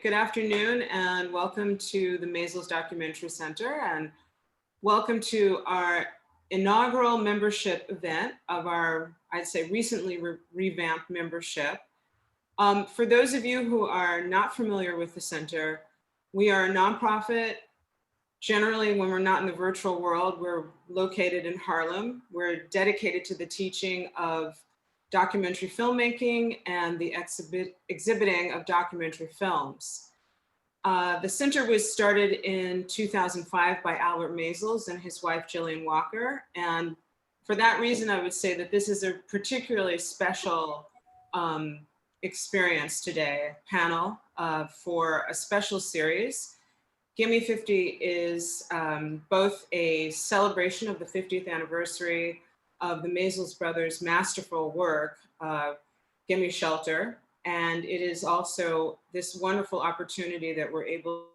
Good afternoon and welcome to the Maysles Documentary Center and welcome to our inaugural membership event of our, I'd say, recently revamped membership. For those of you who are not familiar with the center, we are a nonprofit. Generally, when we're not in the virtual world, we're located in Harlem. We're dedicated to the teaching of documentary filmmaking and the exhibiting of documentary films. The center was started in 2005 by Albert Maysles and his wife, Jillian Walker. And for that reason, I would say that this is a particularly special experience today, panel for a special series. GIMME 50 is both a celebration of the 50th anniversary of the Maysles brothers' masterful work, GIMME SHELTER, and it is also this wonderful opportunity that we're able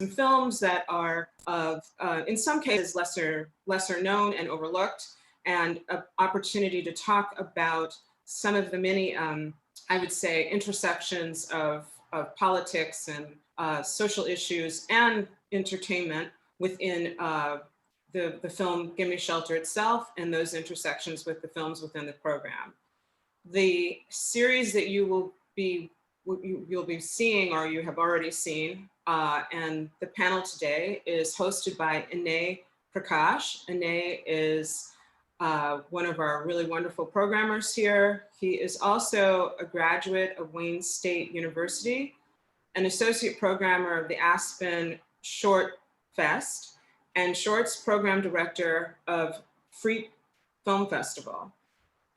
some films that are of, in some cases, lesser known and overlooked, and an opportunity to talk about some of the many, I would say, intersections of politics and social issues and entertainment within the film GIMME SHELTER itself and those intersections with the films within the program. The series that you'll be seeing, or you have already seen, and the panel today is hosted by Inney Prakash. Inney is one of our really wonderful programmers here. He is also a graduate of Wayne State University, an associate programmer of the Aspen Short Fest, and Shorts program director of Free Film Festival.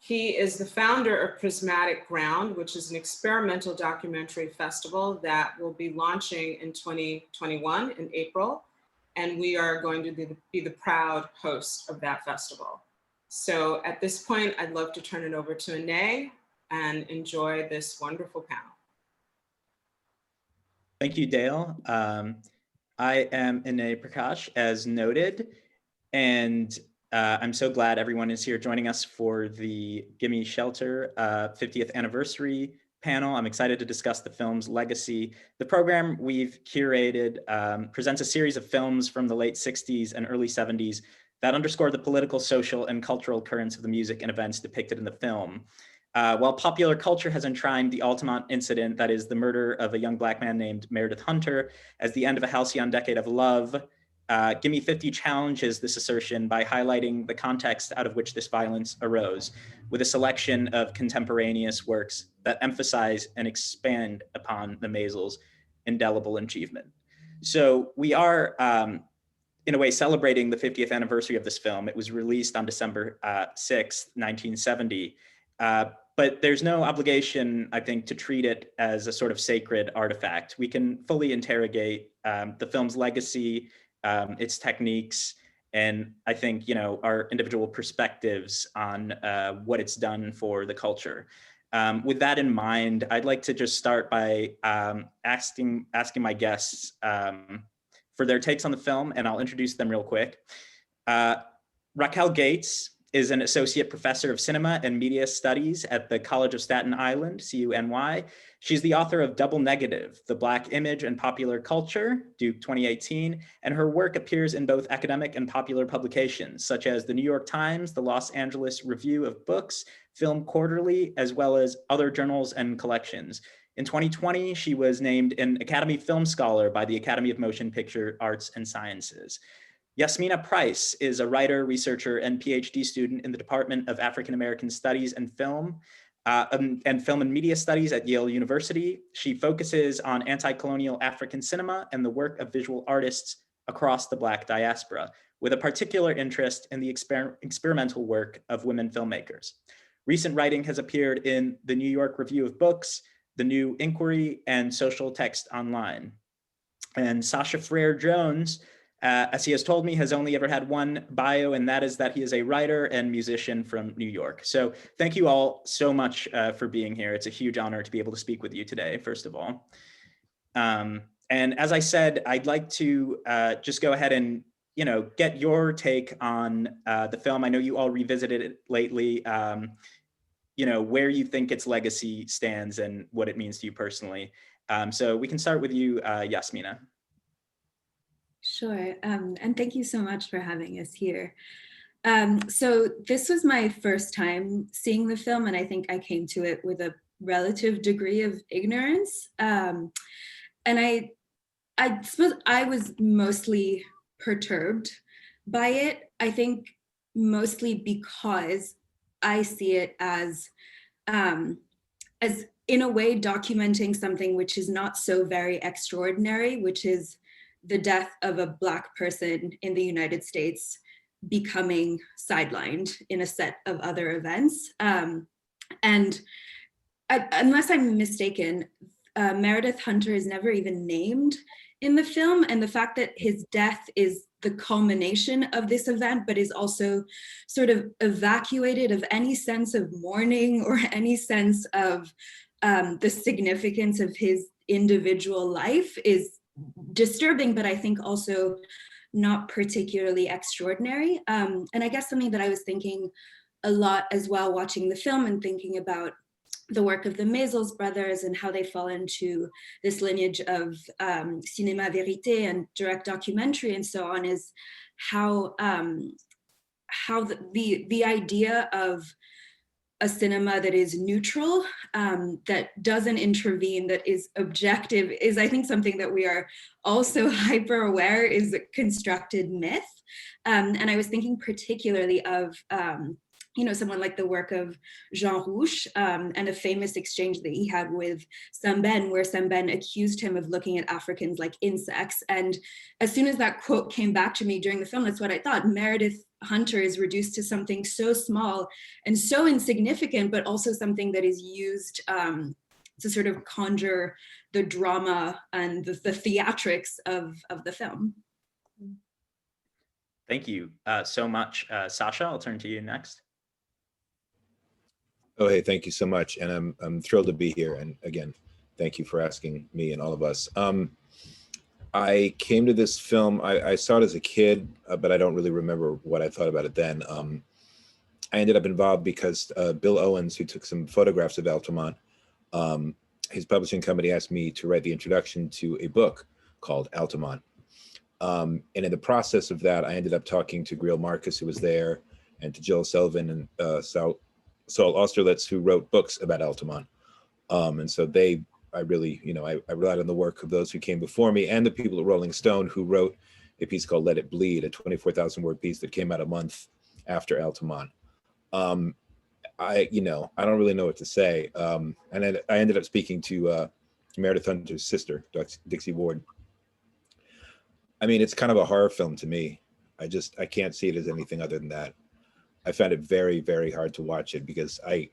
He is the founder of Prismatic Ground, which is an experimental documentary festival that will be launching in 2021 in April. And we are going to be the proud host of that festival. So at this point, I'd love to turn it over to Inney and enjoy this wonderful panel. Thank you, Dale. I am Inney Prakash, as noted, and I'm so glad everyone is here joining us for the GIMME SHELTER 50th anniversary panel. I'm excited to discuss the film's legacy. The program we've curated presents a series of films from the late 60s and early 70s that underscore the political, social, and cultural currents of the music and events depicted in the film. While popular culture has enshrined the Altamont incident, that is the murder of a young Black man named Meredith Hunter, as the end of a halcyon decade of love, GIMME 50 challenges this assertion by highlighting the context out of which this violence arose, with a selection of contemporaneous works that emphasize and expand upon the Maysles' indelible achievement. So we are, in a way, celebrating the 50th anniversary of this film. It was released on December 6th, 1970. But there's no obligation, I think, to treat it as a sort of sacred artifact. We can fully interrogate the film's legacy, its techniques, and I think, you know, our individual perspectives on what it's done for the culture. With that in mind, I'd like to just start by asking my guests for their takes on the film, and I'll introduce them real quick. Racquel Gates is an associate professor of cinema and media studies at the College of Staten Island, CUNY. She's the author of Double Negative, The Black Image and Popular Culture, Duke 2018, and her work appears in both academic and popular publications, such as the New York Times, the Los Angeles Review of Books, Film Quarterly, as well as other journals and collections. In 2020, she was named an Academy Film Scholar by the Academy of Motion Picture Arts and Sciences. Yasmina Price is a writer, researcher, and PhD student in the Department of African American Studies and Film and Media Studies at Yale University. She focuses on anti-colonial African cinema and the work of visual artists across the Black diaspora, with a particular interest in the experimental work of women filmmakers. Recent writing has appeared in the New York Review of Books, The New Inquiry, and Social Text Online. And Sasha Frere-Jones, as he has told me, has only ever had one bio, and that is that he is a writer and musician from New York. So thank you all so much for being here. It's a huge honor to be able to speak with you today, first of all. And as I said, I'd like to just go ahead and, you know, get your take on the film. I know you all revisited it lately. where you think its legacy stands and what it means to you personally. So we can start with you, Yasmina. Sure, and thank you so much for having us here. So this was my first time seeing the film, and I think I came to it with a relative degree of ignorance. And I suppose I was mostly perturbed by it. I think mostly because I see it as in a way documenting something which is not so very extraordinary, which is the death of a Black person in the United States becoming sidelined in a set of other events. And unless I'm mistaken, Meredith Hunter is never even named in the film, and the fact that his death is the culmination of this event, but is also sort of evacuated of any sense of mourning or any sense of the significance of his individual life is disturbing, but I think also not particularly extraordinary. And I guess something that I was thinking a lot as well watching the film and thinking about the work of the Maysles brothers and how they fall into this lineage of cinéma vérité and direct documentary and so on is how the idea of a cinema that is neutral, that doesn't intervene, that is objective, is I think something that we are also hyper aware is a constructed myth. And I was thinking particularly of someone like the work of Jean Rouch and a famous exchange that he had with Samben, where Samben accused him of looking at Africans like insects. And as soon as that quote came back to me during the film, that's what I thought. Meredith Hunter is reduced to something so small and so insignificant, but also something that is used to sort of conjure the drama and the theatrics of the film. Thank you so much. Sasha, I'll turn to you next. Oh, hey, thank you so much. And I'm thrilled to be here. And again, thank you for asking me and all of us. I came to this film, I saw it as a kid, but I don't really remember what I thought about it then. I ended up involved because Bill Owens, who took some photographs of Altamont, his publishing company asked me to write the introduction to a book called Altamont. And in the process of that, I ended up talking to Greil Marcus, who was there, and to Jill Sullivan and Saul Austerlitz, who wrote books about Altamont. And so I really, I relied on the work of those who came before me and the people at Rolling Stone who wrote a piece called Let It Bleed, a 24,000 word piece that came out a month after Altamont. I don't really know what to say. And I ended up speaking to Meredith Hunter's sister, Dixie Ward. I mean, it's kind of a horror film to me. I can't see it as anything other than that. I found it very, very hard to watch it because I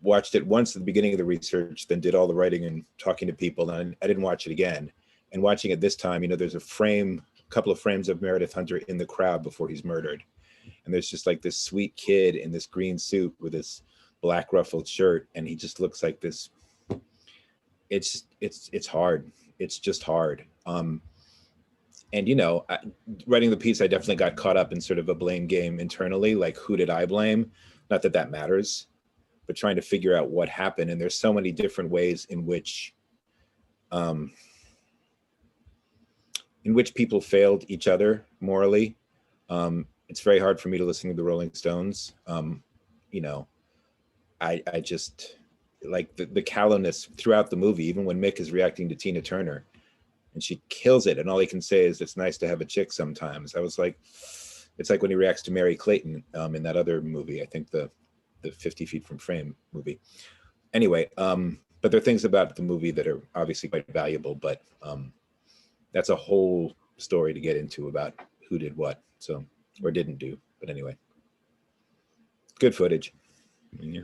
watched it once at the beginning of the research, then did all the writing and talking to people, and I didn't watch it again. And watching it this time, there's a couple of frames of Meredith Hunter in the crowd before he's murdered. And there's just like this sweet kid in this green suit with this black ruffled shirt, and he just looks like this. It's hard. It's just hard. And writing the piece, I definitely got caught up in sort of a blame game internally, like who did I blame? Not that that matters, but trying to figure out what happened. And there's so many different ways in which people failed each other morally. It's very hard for me to listen to the Rolling Stones. I just like the callousness throughout the movie, even when Mick is reacting to Tina Turner. And she kills it, and all he can say is, "It's nice to have a chick sometimes." I was like, it's like when he reacts to Mary Clayton in that other movie, I think the 50 Feet from Frame movie. Anyway, but there are things about the movie that are obviously quite valuable, but that's a whole story to get into about who did what, or didn't do. But anyway, good footage. Yeah.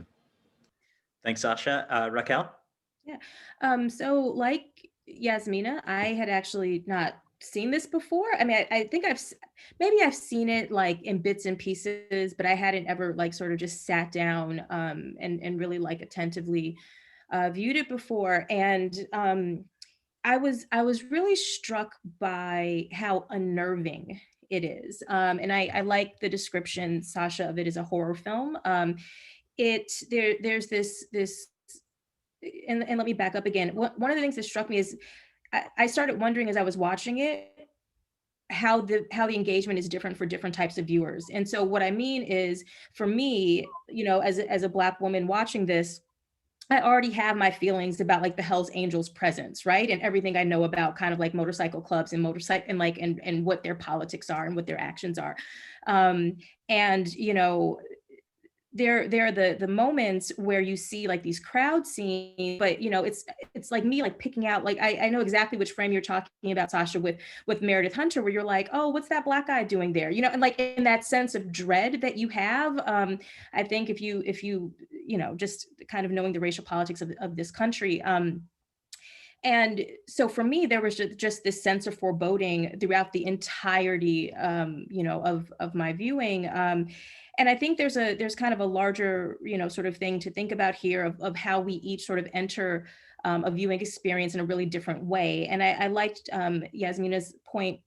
Thanks, Sasha. Racquel? Yeah. So like Yasmina, I had actually not seen this before. I mean, I think I've seen it like in bits and pieces, but I hadn't ever like sort of just sat down and really like attentively viewed it before. And I was really struck by how unnerving it is. And I like the description, Sasha, of it as a horror film. there's this, and let me back up again. One of the things that struck me is I started wondering as I was watching it, how the engagement is different for different types of viewers. And so what I mean is, for me, you know, as a Black woman watching this, I already have my feelings about like the Hells Angels presence, right? And everything I know about kind of like motorcycle clubs and and what their politics are and what their actions are. And, you know, there are the moments where you see like these crowd scenes, but you know, it's like me like picking out, like I know exactly which frame you're talking about, Sasha, with Meredith Hunter, where you're like, oh, what's that Black guy doing there? You know, and like in that sense of dread that you have, I think if you you know, just kind of knowing the racial politics of this country. And so for me, there was just this sense of foreboding throughout the entirety, you know, of my viewing. And I think there's kind of a larger, you know, sort of thing to think about here of how we each sort of enter a viewing experience in a really different way. And I liked Yasmina's point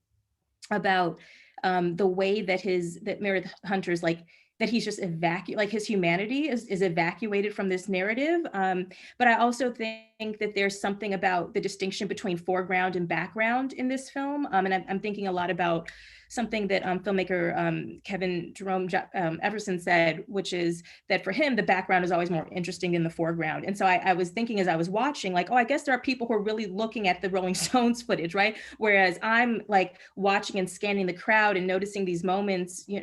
about the way that Meredith Hunter's like, that he's just like his humanity is evacuated from this narrative. But I also think that there's something about the distinction between foreground and background in this film. And I'm thinking a lot about something that filmmaker Kevin Jerome Everson said, which is that for him, the background is always more interesting than the foreground. And so I was thinking as I was watching, like, oh, I guess there are people who are really looking at the Rolling Stones footage, right? Whereas I'm like watching and scanning the crowd and noticing these moments, you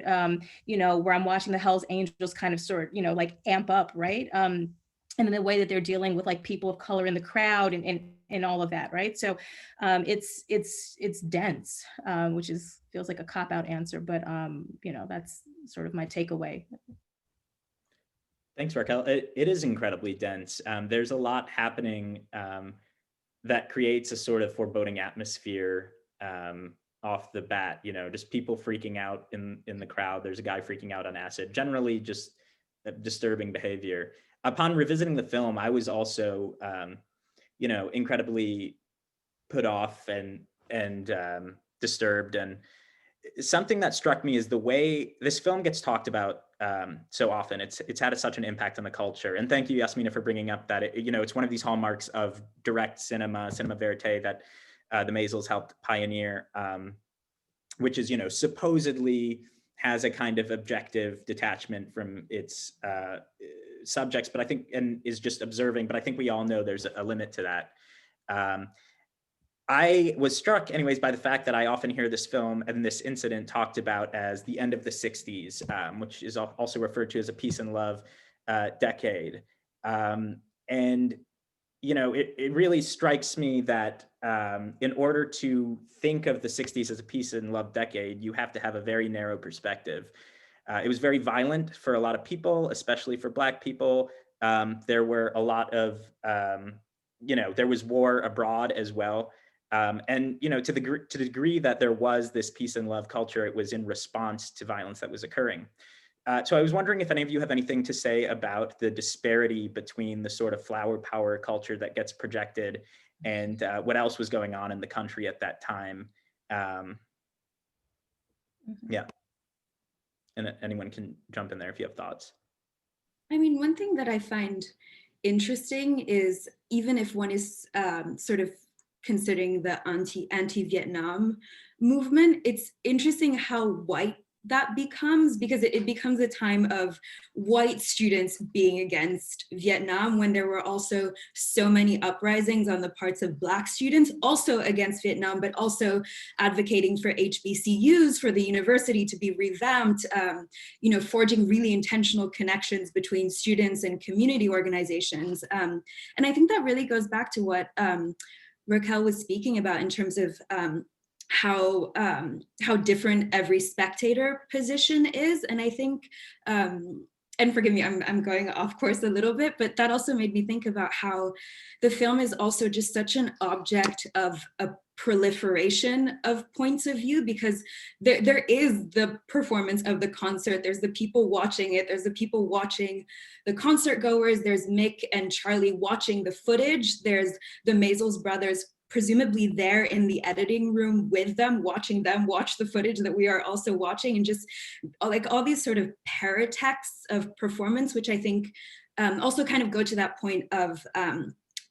know, where I'm watching the Hells Angels kind of sort, you know, like amp up, right? And in the way that they're dealing with like people of color in the crowd and all of that, right? So it's dense, which feels like a cop-out answer, but you know, that's sort of my takeaway. Thanks, Racquel. It is incredibly dense. There's a lot happening that creates a sort of foreboding atmosphere off the bat, you know, just people freaking out in the crowd. There's a guy freaking out on acid, generally just disturbing behavior. Upon revisiting the film, I was also, you know, incredibly put off and disturbed. And something that struck me is the way this film gets talked about so often. It's had such an impact on the culture. And thank you, Yasmina, for bringing up that, you know, it's one of these hallmarks of direct cinema verite that the Maysles helped pioneer, which is, you know, supposedly has a kind of objective detachment from its subjects, but I think, and is just observing, but I think we all know there's a limit to that. I was struck anyways by the fact that I often hear this film and this incident talked about as the end of the 60s, which is also referred to as a peace and love decade. And, you know, it really strikes me that in order to think of the 60s as a peace and love decade, you have to have a very narrow perspective. It was very violent for a lot of people, especially for Black people. There were a lot of, you know, there was war abroad as well. And, you know, to the degree that there was this peace and love culture, it was in response to violence that was occurring. So I was wondering if any of you have anything to say about the disparity between the sort of flower power culture that gets projected and what else was going on in the country at that time. Yeah. And anyone can jump in there if you have thoughts. I mean, one thing that I find interesting is, even if one is sort of considering the anti-Vietnam movement, it's interesting how white that becomes, because it becomes a time of white students being against Vietnam, when there were also so many uprisings on the parts of Black students also against Vietnam, but also advocating for HBCUs, for the university to be revamped, you know, forging really intentional connections between students and community organizations. And I think that really goes back to what Racquel was speaking about in terms of how different every spectator position is. And I think, and forgive me, I'm going off course a little bit, but that also made me think about how the film is also just such an object of a proliferation of points of view, because there is the performance of the concert, there's the people watching it, there's the people watching the concert goers, there's Mick and Charlie watching the footage, there's the Maysles brothers presumably there in the editing room with them, watching them watch the footage that we are also watching, and just like all these sort of paratexts of performance, which I think also kind of go to that point of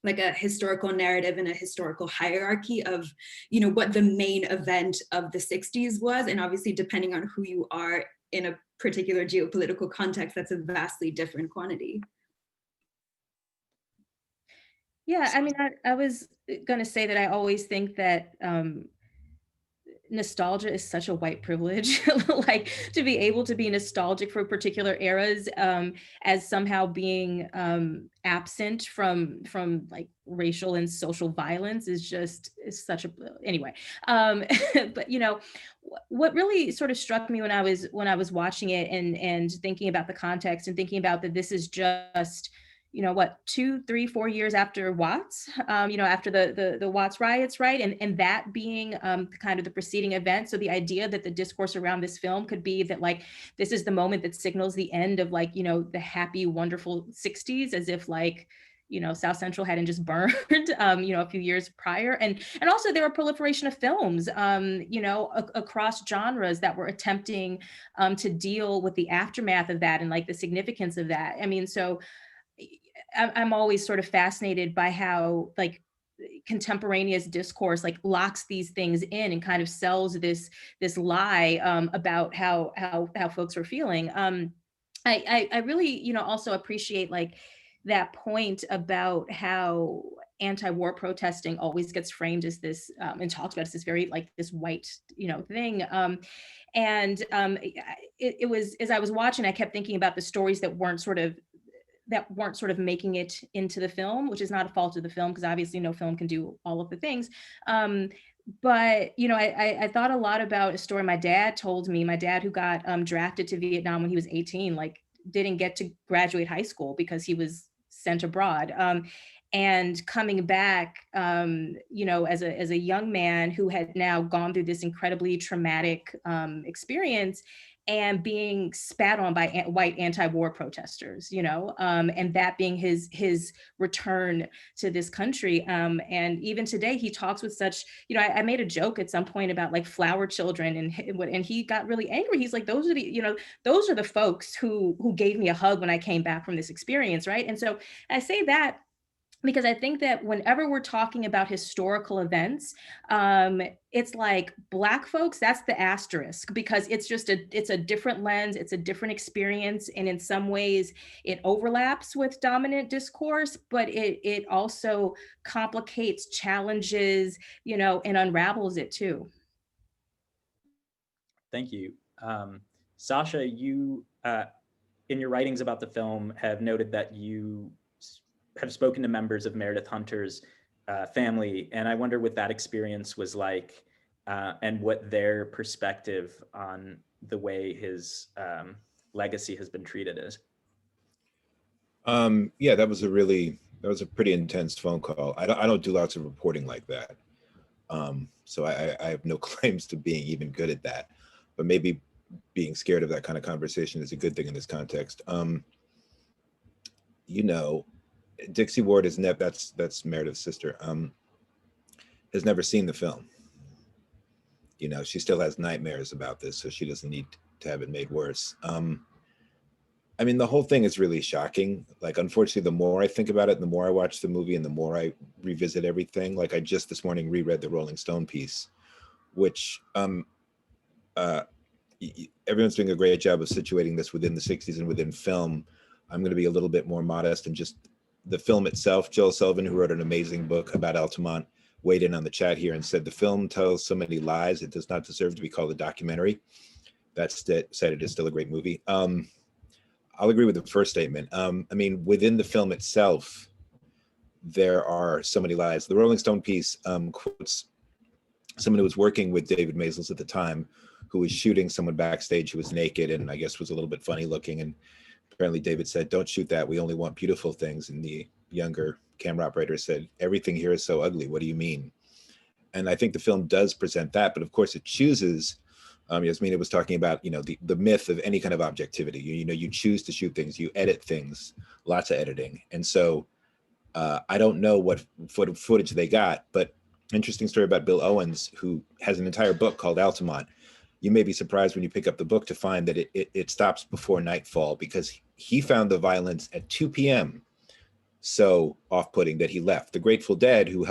like a historical narrative and a historical hierarchy of, you know, what the main event of the 60s was. And obviously, depending on who you are in a particular geopolitical context, that's a vastly different quantity. Yeah, I mean, I was going to say that I always think that nostalgia is such a white privilege, like to be able to be nostalgic for particular eras as somehow being absent from like racial and social violence is such a, anyway. But you know, what really sort of struck me when I was watching it and thinking about the context and thinking about that this is just, you know, what, 2, 3, 4 years after Watts, you know, after the Watts riots, right? And that being kind of the preceding event. So the idea that the discourse around this film could be that like, this is the moment that signals the end of like, you know, the happy, wonderful 60s, as if like, you know, South Central hadn't just burned, you know, a few years prior. And also there were proliferation of films, you know, across genres that were attempting to deal with the aftermath of that and like the significance of that. I mean, so I'm always sort of fascinated by how like contemporaneous discourse like locks these things in and kind of sells this lie about how folks were feeling. I really, you know, also appreciate like that point about how anti-war protesting always gets framed as this and talked about as this very like this white, you know, thing. It was, as I was watching, I kept thinking about the stories that weren't sort of making it into the film, which is not a fault of the film, because obviously no film can do all of the things. But, you know, I thought a lot about a story my dad told me. My dad, who got drafted to Vietnam when he was 18, like didn't get to graduate high school because he was sent abroad. And coming back, you know, as a young man who had now gone through this incredibly traumatic experience, and being spat on by white anti-war protesters, you know, and that being his return to this country. And even today, he talks with such, you know, I made a joke at some point about like flower children, and he got really angry. He's like, those are the, you know, those are the folks who gave me a hug when I came back from this experience, right? And so I say that because I think that whenever we're talking about historical events, it's like Black folks, that's the asterisk, because it's just it's a different lens, it's a different experience. And in some ways it overlaps with dominant discourse, but it also complicates, challenges, you know, and unravels it too. Thank you. Sasha, you, in your writings about the film, have noted that you have spoken to members of Meredith Hunter's family, and I wonder what that experience was like and what their perspective on the way his legacy has been treated is. Yeah, that was a pretty intense phone call. I don't do lots of reporting like that. So I have no claims to being even good at that, but maybe being scared of that kind of conversation is a good thing in this context. You know, Dixie Ward is that's Meredith's sister, has never seen the film. You know, she still has nightmares about this, so she doesn't need to have it made worse. I mean, the whole thing is really shocking. Like, unfortunately, the more I think about it, the more I watch the movie and the more I revisit everything. Like, I just this morning reread the Rolling Stone piece, which everyone's doing a great job of situating this within the 60s and within film. I'm going to be a little bit more modest and just the film itself. Joel Sullivan, who wrote an amazing book about Altamont, weighed in on the chat here and said, the film tells so many lies, it does not deserve to be called a documentary. That's said it is still a great movie. I'll agree with the first statement. I mean, within the film itself, there are so many lies. The Rolling Stone piece quotes someone who was working with David Maysles at the time, who was shooting someone backstage who was naked and I guess was a little bit funny looking. And apparently David said, don't shoot that. We only want beautiful things. And the younger camera operator said, everything here is so ugly. What do you mean? And I think the film does present that, but of course it chooses, Yasmina was talking about, you know, the myth of any kind of objectivity. You know, you choose to shoot things, you edit things, lots of editing. And so I don't know what footage they got, but interesting story about Bill Owens, who has an entire book called Altamont. You may be surprised when you pick up the book to find that it stops before nightfall, because he found the violence at 2 p.m. so off-putting that he left. The Grateful Dead, who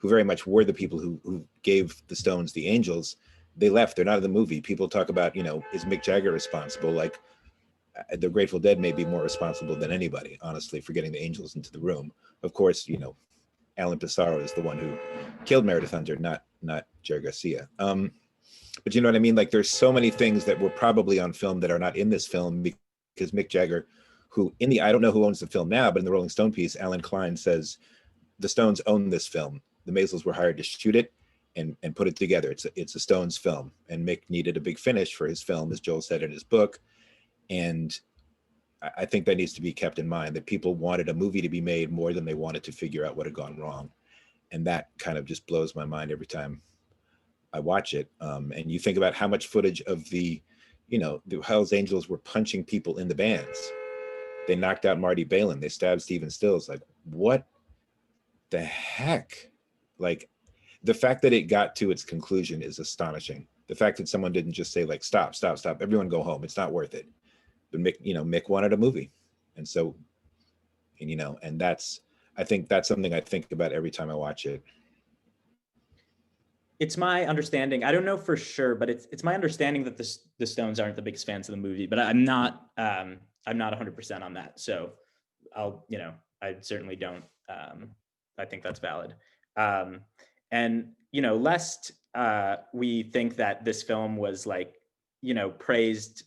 very much were the people who gave the Stones the Angels, they left. They're not in the movie. People talk about, is Mick Jagger responsible? Like, the Grateful Dead may be more responsible than anybody, honestly, for getting the Angels into the room. Of course, Alan Pissarro is the one who killed Meredith Hunter, not Jerry Garcia. But you know what I mean? Like, there's so many things that were probably on film that are not in this film, because Mick Jagger, who I don't know who owns the film now, but in the Rolling Stone piece, Alan Klein says the Stones own this film. The Maysles were hired to shoot it and put it together. It's a Stones film, and Mick needed a big finish for his film, as Joel said in his book. And I think that needs to be kept in mind, that people wanted a movie to be made more than they wanted to figure out what had gone wrong. And that kind of just blows my mind every time I watch it. And you think about how much footage of the Hells Angels were punching people in the bands. They knocked out Marty Balin. They stabbed Stephen Stills. Like, what the heck? Like, the fact that it got to its conclusion is astonishing. The fact that someone didn't just say, like, stop, everyone go home. It's not worth it. But Mick wanted a movie. And so, and I think that's something I think about every time I watch it. It's my understanding, I don't know for sure, but it's my understanding that the Stones aren't the biggest fans of the movie, but I'm not 100% on that. So I certainly don't, I think that's valid. And, lest we think that this film was praised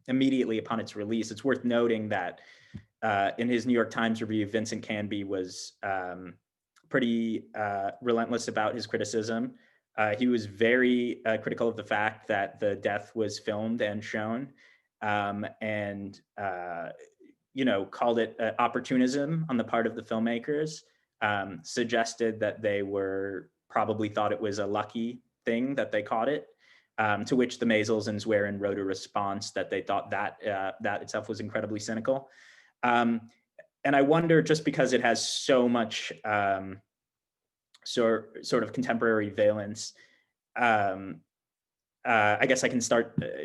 immediately upon its release, it's worth noting that in his New York Times review, Vincent Canby was pretty relentless about his criticism. He was very critical of the fact that the death was filmed and shown, and called it opportunism on the part of the filmmakers, suggested that they probably thought it was a lucky thing that they caught it. To which the Maysles and Zwerin wrote a response that they thought that itself was incredibly cynical. And I wonder, just because it has so much sort of contemporary valence, I guess I can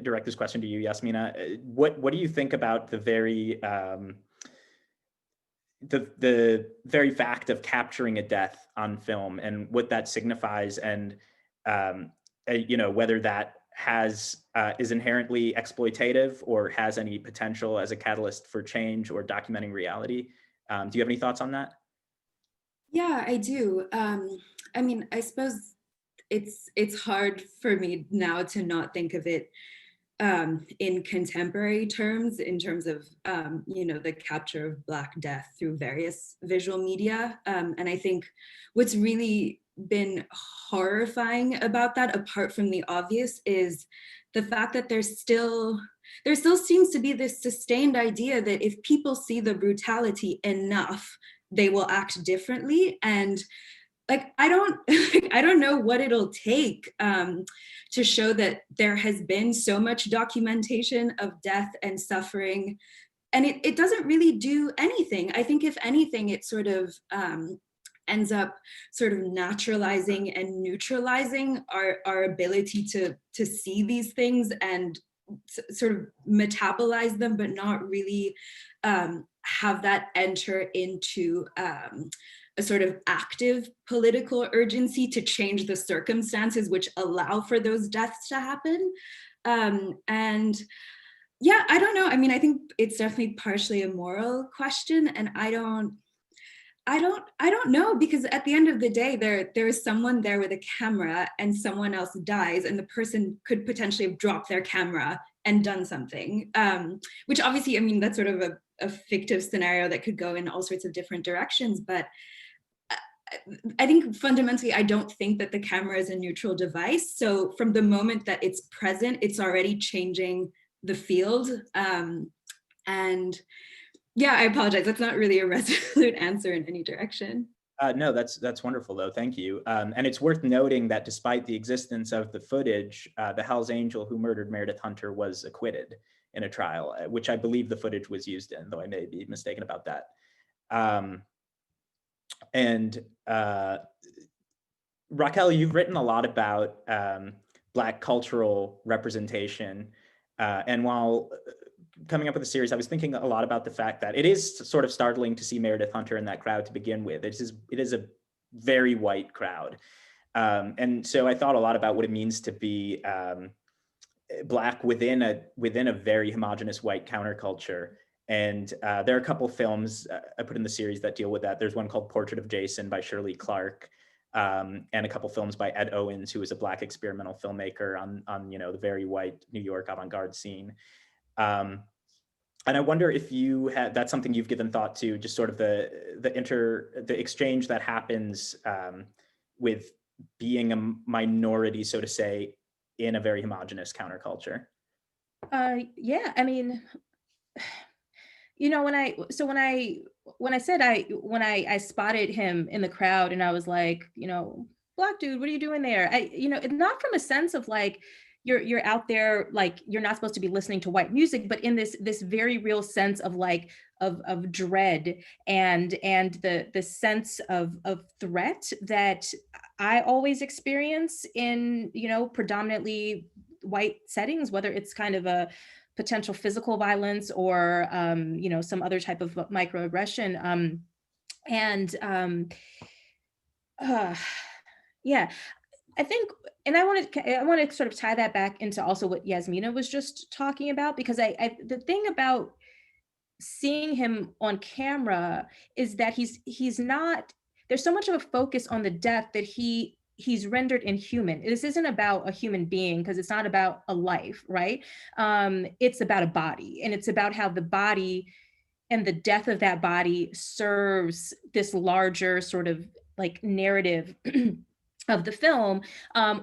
direct this question to you, Yasmina. What do you think about the very fact of capturing a death on film and what that signifies, and whether that is inherently exploitative or has any potential as a catalyst for change or documenting reality? Do you have any thoughts on that? Yeah, I do. I suppose it's hard for me now to not think of it in contemporary terms, in terms of the capture of Black death through various visual media. And I think what's really been horrifying about that, apart from the obvious, is the fact that there still seems to be this sustained idea that if people see the brutality enough, they will act differently. And I don't know what it'll take to show that there has been so much documentation of death and suffering, and it doesn't really do anything. I think if anything, it sort of ends up sort of naturalizing and neutralizing our ability to see these things and sort of metabolize them, but not really have that enter into a sort of active political urgency to change the circumstances which allow for those deaths to happen. And yeah, I don't know. I think it's definitely partially a moral question, and I don't know, because at the end of the day, there is someone there with a camera and someone else dies, and the person could potentially have dropped their camera and done something, which obviously, that's sort of a fictive scenario that could go in all sorts of different directions. But I think fundamentally, I don't think that the camera is a neutral device. So from the moment that it's present, it's already changing the field. And yeah, I apologize. That's not really a resolute answer in any direction. No, that's wonderful, though. Thank you. And it's worth noting that despite the existence of the footage, the Hells Angel who murdered Meredith Hunter was acquitted in a trial, which I believe the footage was used in, though I may be mistaken about that. And Racquel, you've written a lot about Black cultural representation. And while coming up with the series, I was thinking a lot about the fact that it is sort of startling to see Meredith Hunter in that crowd to begin with. It is a very white crowd. And so I thought a lot about what it means to be Black within a very homogenous white counterculture. And there are a couple films I put in the series that deal with that. There's one called Portrait of Jason by Shirley Clark, and a couple films by Ed Owens, who is a Black experimental filmmaker on the very white New York avant-garde scene. And I wonder if that's something you've given thought to, just sort of the exchange that happens with being a minority, so to say, in a very homogenous counterculture. Yeah, I mean, when I spotted him in the crowd and I was like, Black dude, what are you doing there? Not from a sense of like, you're out there, like you're not supposed to be listening to white music, but in this very real sense of like, of dread and the sense of threat that I always experience in, predominantly white settings, whether it's kind of a potential physical violence or, some other type of microaggression. Yeah, I think, and I want to sort of tie that back into also what Yasmina was just talking about, because the thing about seeing him on camera is that he's not, there's so much of a focus on the death that he's rendered inhuman. This isn't about a human being, because it's not about a life, right? It's about a body, and it's about how the body and the death of that body serves this larger sort of like narrative of the film,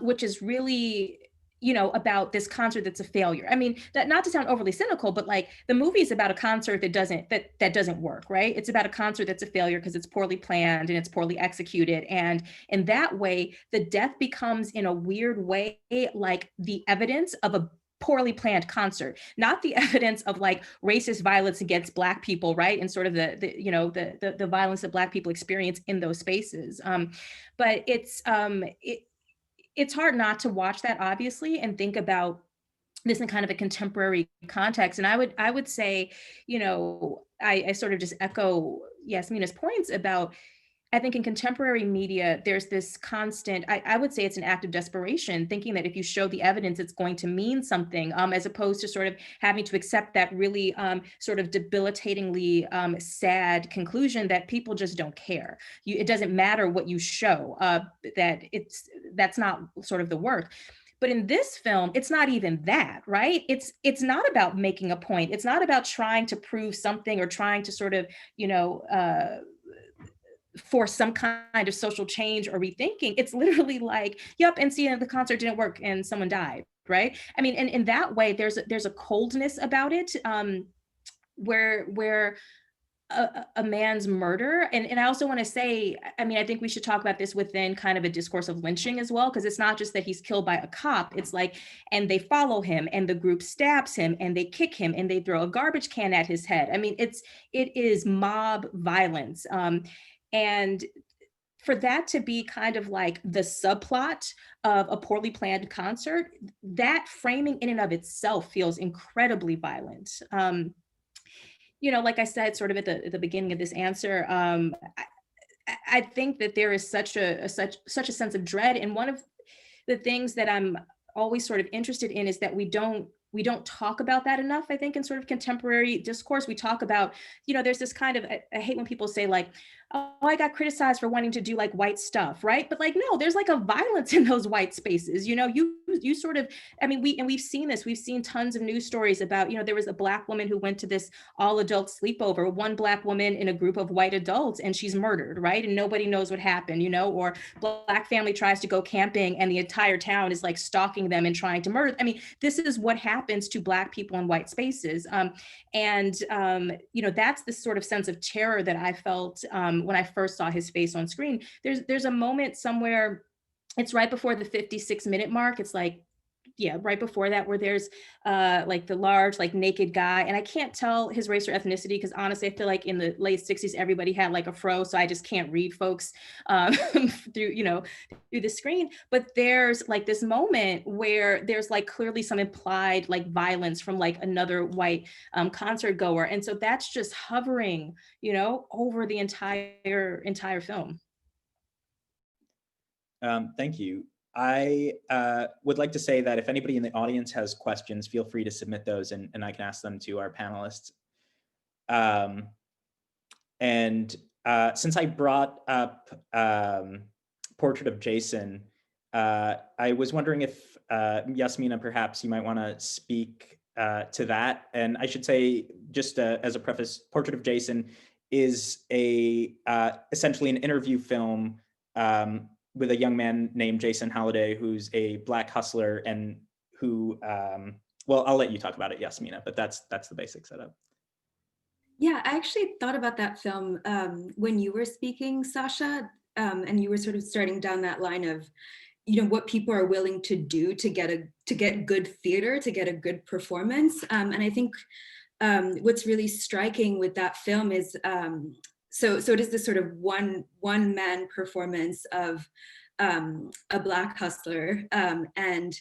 which is really, about this concert that's a failure. I mean, that, not to sound overly cynical, but like the movie is about a concert that doesn't work, right? It's about a concert that's a failure because it's poorly planned and it's poorly executed. And in that way, the death becomes, in a weird way, like the evidence of a poorly planned concert, not the evidence of like racist violence against Black people, right? And sort of the violence that Black people experience in those spaces. But it's hard not to watch that, obviously, and think about this in kind of a contemporary context. And I would say, I sort of just echo Yasmina's points about, I think in contemporary media, there's this constant, I would say it's an act of desperation, thinking that if you show the evidence, it's going to mean something, as opposed to sort of having to accept that really sort of debilitatingly sad conclusion that people just don't care. It doesn't matter what you show, that's not sort of the work. But in this film, it's not even that, right? It's not about making a point. It's not about trying to prove something or trying to sort of, for some kind of social change or rethinking. It's literally like, yep, and see, the concert didn't work and someone died, right? I mean, and in that way, there's a coldness about it, where a man's murder, and I also want to say, I mean, I think we should talk about this within kind of a discourse of lynching as well, because it's not just that he's killed by a cop, it's like, and they follow him and the group stabs him and they kick him and they throw a garbage can at his head. I mean, it is mob violence. And for that to be kind of like the subplot of a poorly planned concert, that framing in and of itself feels incredibly violent. Like I said, sort of at the beginning of this answer, I think that there is such a sense of dread. And one of the things that I'm always sort of interested in is that we don't talk about that enough, I think, in sort of contemporary discourse. We talk about, there's this kind of, I hate when people say like, oh, I got criticized for wanting to do like white stuff, right? But like, no, there's like a violence in those white spaces. You sort of, I mean, we've seen this, we've seen tons of news stories about, there was a Black woman who went to this all adult sleepover, one Black woman in a group of white adults, and she's murdered, right? And nobody knows what happened, or Black family tries to go camping and the entire town is like stalking them and trying to murder. I mean, this is what happens to Black people in white spaces. That's the sort of sense of terror that I felt when I first saw his face on screen. There's a moment somewhere, it's right before the 56-minute mark. It's like right before that, where there's like the large, like naked guy. And I can't tell his race or ethnicity because honestly, I feel like in the late 60s, everybody had like a fro. So I just can't read folks through the screen. But there's like this moment where there's like clearly some implied like violence from like another white concert goer. And so that's just hovering, over the entire film. Thank you. I would like to say that if anybody in the audience has questions, feel free to submit those and I can ask them to our panelists. Since I brought up Portrait of Jason, I was wondering if Yasmina, perhaps you might want to speak to that. And I should say, just as a preface, Portrait of Jason is essentially an interview film with a young man named Jason Halliday, who's a Black hustler and who, well, I'll let you talk about it, Yasmina, but that's the basic setup. Yeah, I actually thought about that film when you were speaking, Sasha, and you were sort of starting down that line of, what people are willing to do to get good theater, to get a good performance. And I think what's really striking with that film is, so it is this sort of one man performance of a Black hustler, and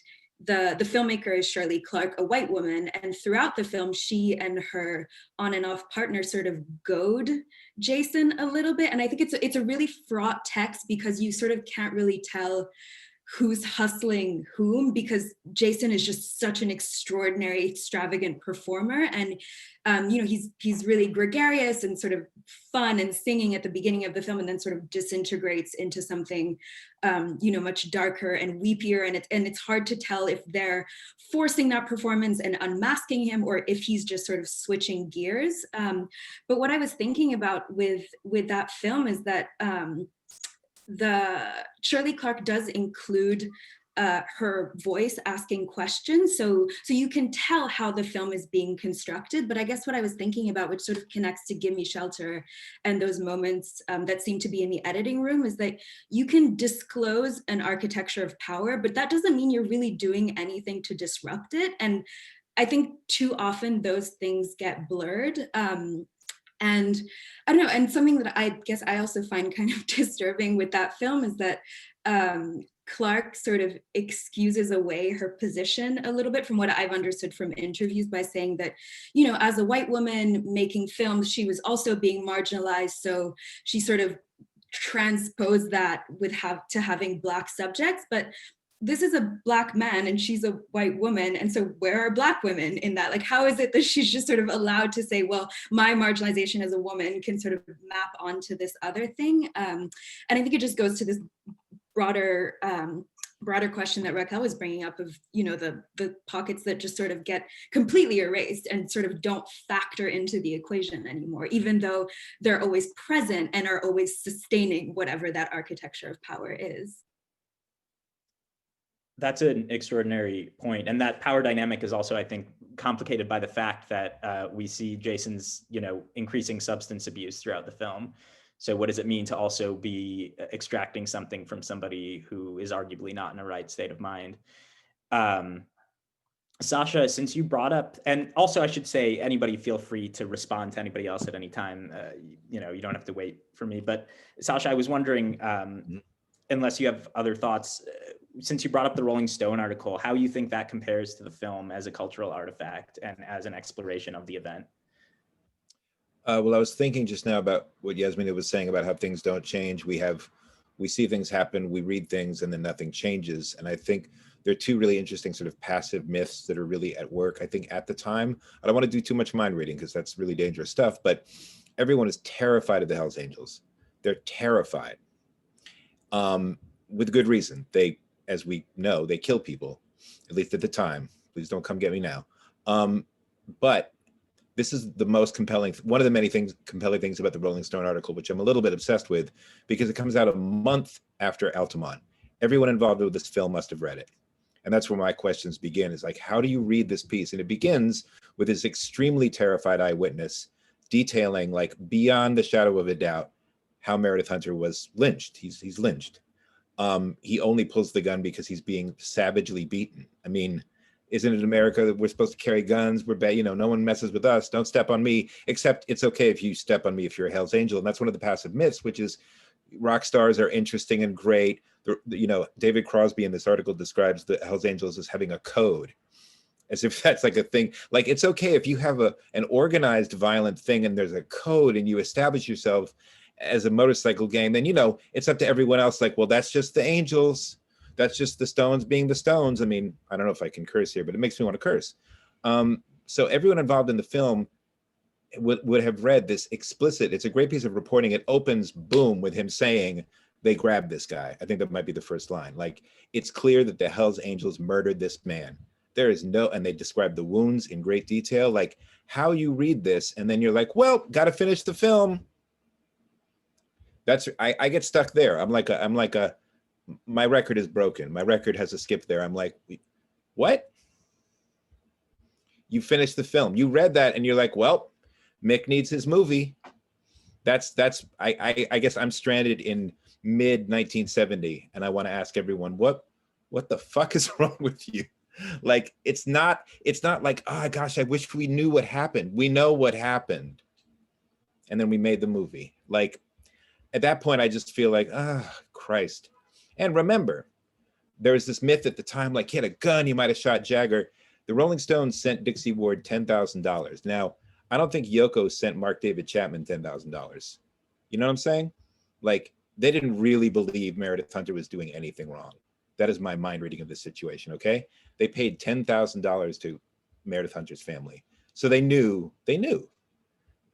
the filmmaker is Shirley Clarke, a white woman, and throughout the film, she and her on and off partner sort of goad Jason a little bit. And I think it's a really fraught text because you sort of can't really tell who's hustling whom, because Jason is just such an extraordinary, extravagant performer. And, he's really gregarious and sort of fun and singing at the beginning of the film, and then sort of disintegrates into something, much darker and weepier. And it's hard to tell if they're forcing that performance and unmasking him, or if he's just sort of switching gears. But what I was thinking about with that film is that, the Shirley Clarke does include her voice asking questions, so you can tell how the film is being constructed. But I guess what I was thinking about, which sort of connects to Gimme Shelter and those moments that seem to be in the editing room, is that you can disclose an architecture of power, but that doesn't mean you're really doing anything to disrupt it. And I think too often those things get blurred. And I don't know, and something that I guess I also find kind of disturbing with that film is that Clarke sort of excuses away her position a little bit, from what I've understood from interviews, by saying that, as a white woman making films, she was also being marginalized. So she sort of transposed that to having Black subjects. But this is a Black man and she's a white woman. And so where are Black women in that? Like, how is it that she's just sort of allowed to say, well, my marginalization as a woman can sort of map onto this other thing? And I think it just goes to this broader question that Racquel was bringing up of, the pockets that just sort of get completely erased and sort of don't factor into the equation anymore, even though they're always present and are always sustaining whatever that architecture of power is. That's an extraordinary point. And that power dynamic is also, I think, complicated by the fact that we see Jason's, increasing substance abuse throughout the film. So what does it mean to also be extracting something from somebody who is arguably not in a right state of mind? Sasha, since you brought up, and also I should say, anybody feel free to respond to anybody else at any time. You don't have to wait for me. But Sasha, I was wondering, unless you have other thoughts, since you brought up the Rolling Stone article, how you think that compares to the film as a cultural artifact and as an exploration of the event? Well, I was thinking just now about what Yasmina was saying about how things don't change. We see things happen, we read things, and then nothing changes. And I think there are two really interesting sort of passive myths that are really at work. I think at the time, I don't want to do too much mind reading because that's really dangerous stuff, but everyone is terrified of the Hells Angels. They're terrified, with good reason. They, as we know, they kill people, at least at the time. Please don't come get me now. But this is the most compelling, one of the many compelling things about the Rolling Stone article, which I'm a little bit obsessed with, because it comes out a month after Altamont. Everyone involved with this film must have read it. And that's where my questions begin, is like, how do you read this piece? And it begins with this extremely terrified eyewitness detailing, like, beyond the shadow of a doubt, how Meredith Hunter was lynched. He's lynched. he only pulls the gun because he's being savagely beaten. I mean, isn't it America that we're supposed to carry guns? We're bad, you know, no one messes with us. Don't step on me, except it's okay if you step on me if you're a Hell's Angel. And that's one of the passive myths, which is rock stars are interesting and great. You know, David Crosby in this article describes the Hell's Angels as having a code, as if that's like a thing. Like, it's okay if you have an organized violent thing and there's a code and you establish yourself as a motorcycle gang, then, you know, it's up to everyone else. Like, well, that's just the Angels. That's just the Stones being the Stones. I mean, I don't know if I can curse here, but it makes me want to curse. So everyone involved in the film would have read this explicit, it's a great piece of reporting. It opens, boom, with him saying, they grabbed this guy. I think that might be the first line. Like, it's clear that the Hells Angels murdered this man. There is no, and they describe the wounds in great detail. Like, how you read this, and then you're like, well, got to finish the film. That's, I get stuck there. I'm like a, my record is broken. My record has a skip there. I'm like, what? You finished the film. You read that and you're like, well, Mick needs his movie. I guess I'm stranded in mid 1970 and I want to ask everyone, what the fuck is wrong with you? Like, it's not like, oh gosh, I wish we knew what happened. We know what happened. And then we made the movie. Like, at that point, I just feel like, ah, Christ. And remember, there was this myth at the time, like, he had a gun, he might have shot Jagger. The Rolling Stones sent Dixie Ward $10,000. Now, I don't think Yoko sent Mark David Chapman $10,000. You know what I'm saying? Like, they didn't really believe Meredith Hunter was doing anything wrong. That is my mind reading of this situation, okay? They paid $10,000 to Meredith Hunter's family. So they knew.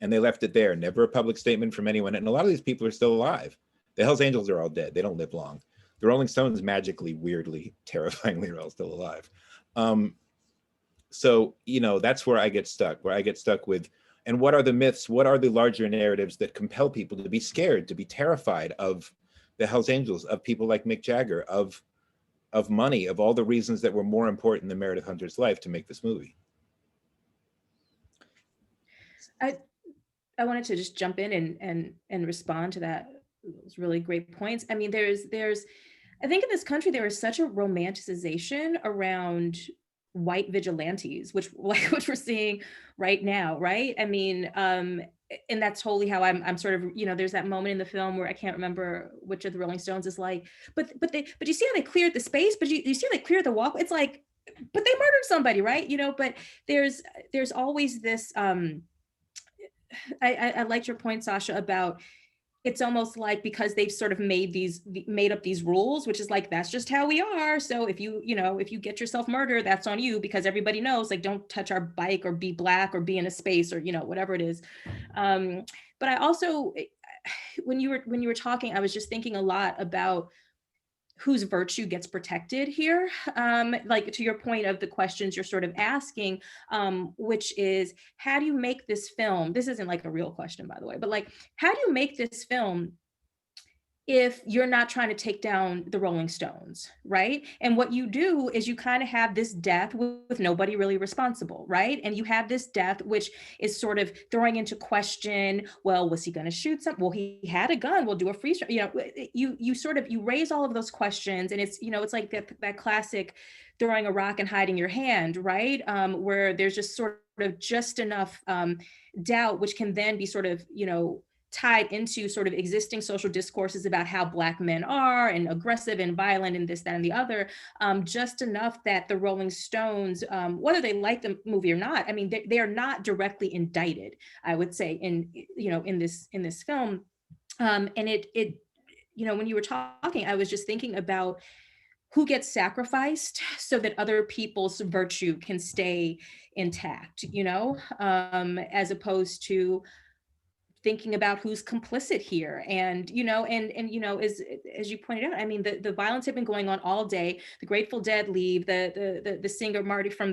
And they left it there, never a public statement from anyone. And a lot of these people are still alive. The Hells Angels are all dead. They don't live long. The Rolling Stones magically, weirdly, terrifyingly are all still alive. So, you know, that's where I get stuck with, and what are the myths? What are the larger narratives that compel people to be scared, to be terrified of the Hells Angels, of people like Mick Jagger, of money, of all the reasons that were more important than Meredith Hunter's life to make this movie? I wanted to just jump in and respond to that. Those really great points. I mean, there's I think in this country there is such a romanticization around white vigilantes, which we're seeing right now, right? I mean, and that's totally how I'm sort of, you know, there's that moment in the film where I can't remember which of the Rolling Stones is like, but you see how they cleared the space, but you see how they cleared the walk. It's like, but they murdered somebody, right? You know, but there's always this. I liked your point, Sasha, about it's almost like because they've sort of made up these rules, which is like, that's just how we are. So if you get yourself murdered, that's on you, because everybody knows, like, don't touch our bike or be black or be in a space or, you know, whatever it is. But I also, when you were talking, I was just thinking a lot about whose virtue gets protected here. Like, to your point of the questions you're sort of asking, which is, how do you make this film? This isn't like a real question, by the way, but like, how do you make this film if you're not trying to take down the Rolling Stones, right? And what you do is you kind of have this death with nobody really responsible, right? And you have this death, which is sort of throwing into question, well, was he going to shoot something? Well, he had a gun. We'll do a freeze. You know, you raise all of those questions, and it's, you know, it's like that classic throwing a rock and hiding your hand, right? Where there's just sort of just enough doubt, which can then be sort of, you know, tied into sort of existing social discourses about how Black men are and aggressive and violent and this, that, and the other, just enough that the Rolling Stones, whether they like the movie or not, I mean, they are not directly indicted, I would say, in this film. And it, you know, when you were talking, I was just thinking about who gets sacrificed so that other people's virtue can stay intact, you know, as opposed to thinking about who's complicit here. And, you know, and you know, as you pointed out, I mean, the violence had been going on all day. The Grateful Dead leave, the singer Marty from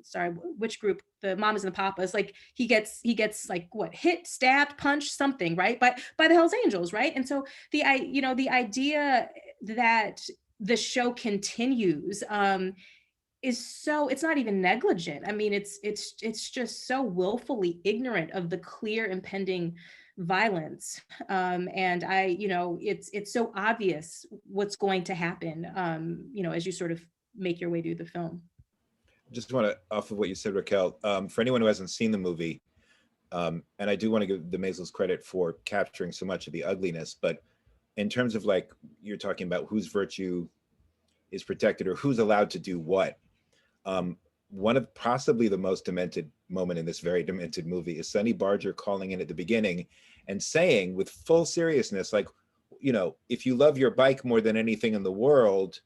sorry, which group? The Mamas and the Papas, like he gets like what, hit, stabbed, punched, something, right? By the Hells Angels, right? And so the idea that the show continues, is so, it's not even negligent. I mean, it's just so willfully ignorant of the clear impending violence. And it's so obvious what's going to happen, as you sort of make your way through the film. Just want to, off of what you said, Racquel, for anyone who hasn't seen the movie, and I do want to give the Maysles credit for capturing so much of the ugliness, but in terms of like, you're talking about whose virtue is protected or who's allowed to do what. One of possibly the most demented moment in this very demented movie is Sonny Barger calling in at the beginning and saying with full seriousness, like, if you love your bike more than anything in the world,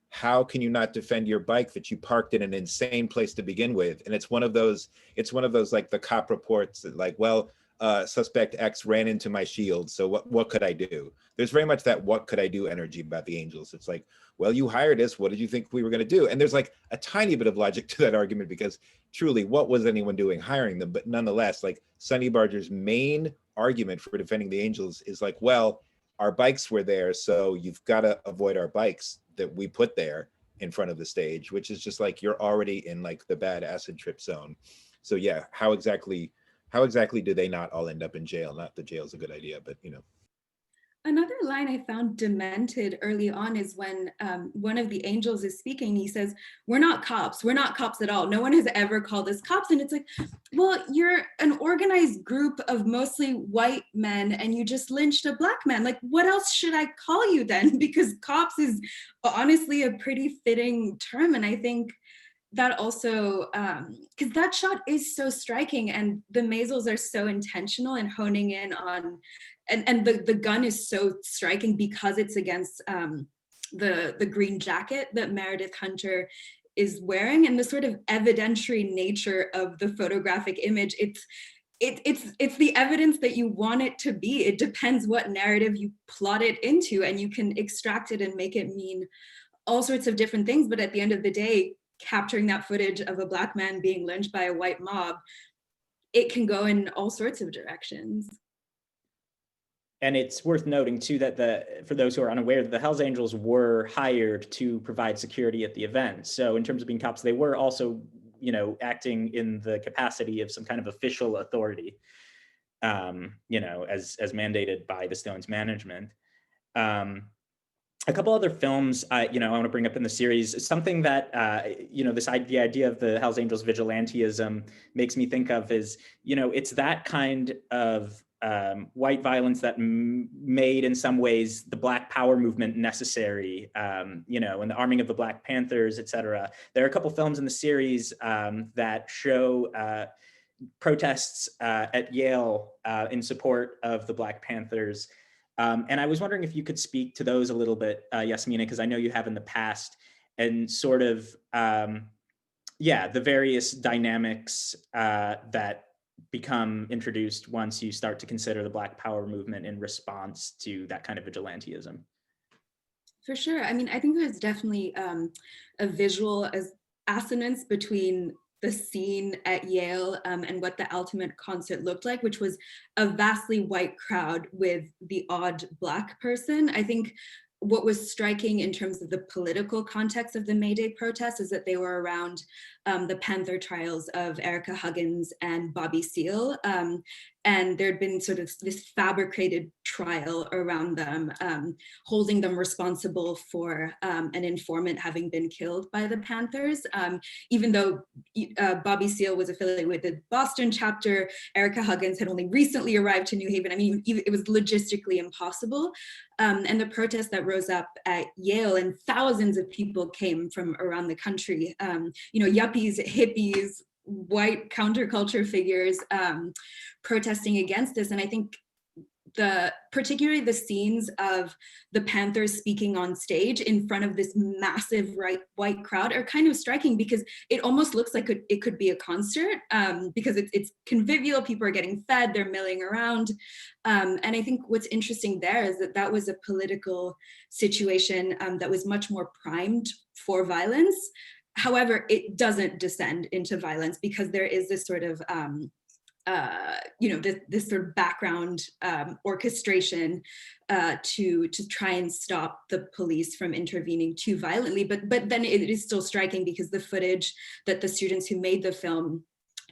how can you not defend your bike that you parked in an insane place to begin with? And it's one of those like the cop reports that like, well, suspect X ran into my shield, so what could I do? There's very much that what could I do energy about the Angels. It's like, well, you hired us, what did you think we were going to do? And there's like a tiny bit of logic to that argument, because truly, what was anyone doing hiring them? But nonetheless, like Sonny Barger's main argument for defending the Angels is like, well, our bikes were there, so you've got to avoid our bikes that we put there in front of the stage, which is just like, you're already in like the bad acid trip zone. So yeah, how exactly do they not all end up in jail? Not that jail's a good idea, but Another line I found demented early on is when one of the Angels is speaking. He says, we're not cops at all. No one has ever called us cops. And it's like, well, you're an organized group of mostly white men and you just lynched a Black man. Like, what else should I call you then? Because cops is honestly a pretty fitting term. And I think that also, because that shot is so striking and the Maysles are so intentional in honing in on, and the gun is so striking because it's against the green jacket that Meredith Hunter is wearing, and the sort of evidentiary nature of the photographic image. It's the evidence that you want it to be. It depends what narrative you plot it into, and you can extract it and make it mean all sorts of different things. But at the end of the day, capturing that footage of a Black man being lynched by a white mob, it can go in all sorts of directions. And it's worth noting too that for those who are unaware, the Hells Angels were hired to provide security at the event. So in terms of being cops, they were also, acting in the capacity of some kind of official authority, as mandated by the Stones management. A couple other films, I want to bring up in the series, something that, the idea of the Hells Angels vigilantism makes me think of is, it's that kind of white violence that made, in some ways, the Black Power movement necessary, and the arming of the Black Panthers, et cetera. There are a couple films in the series that show protests at Yale in support of the Black Panthers. And I was wondering if you could speak to those a little bit, Yasmina, because I know you have in the past, and sort of, the various dynamics that become introduced once you start to consider the Black Power movement in response to that kind of vigilantism. For sure. I mean, I think there's definitely a visual assonance between the scene at Yale and what the Altamont concert looked like, which was a vastly white crowd with the odd Black person. I think what was striking in terms of the political context of the May Day protests is that they were around the Panther trials of Erica Huggins and Bobby Seale. And there'd been sort of this fabricated trial around them, holding them responsible for an informant having been killed by the Panthers. Even though Bobby Seale was affiliated with the Boston chapter, Erica Huggins had only recently arrived to New Haven. I mean, it was logistically impossible. And the protests that rose up at Yale, and thousands of people came from around the country, yuppies, hippies, white counterculture figures protesting against this. And I think particularly the scenes of the Panthers speaking on stage in front of this massive white crowd are kind of striking, because it almost looks like it could be a concert, because it's convivial, people are getting fed, they're milling around. And I think what's interesting there is that was a political situation that was much more primed for violence. However, it doesn't descend into violence, because there is this sort of this sort of background orchestration to try and stop the police from intervening too violently. But then it is still striking because the footage that the students who made the film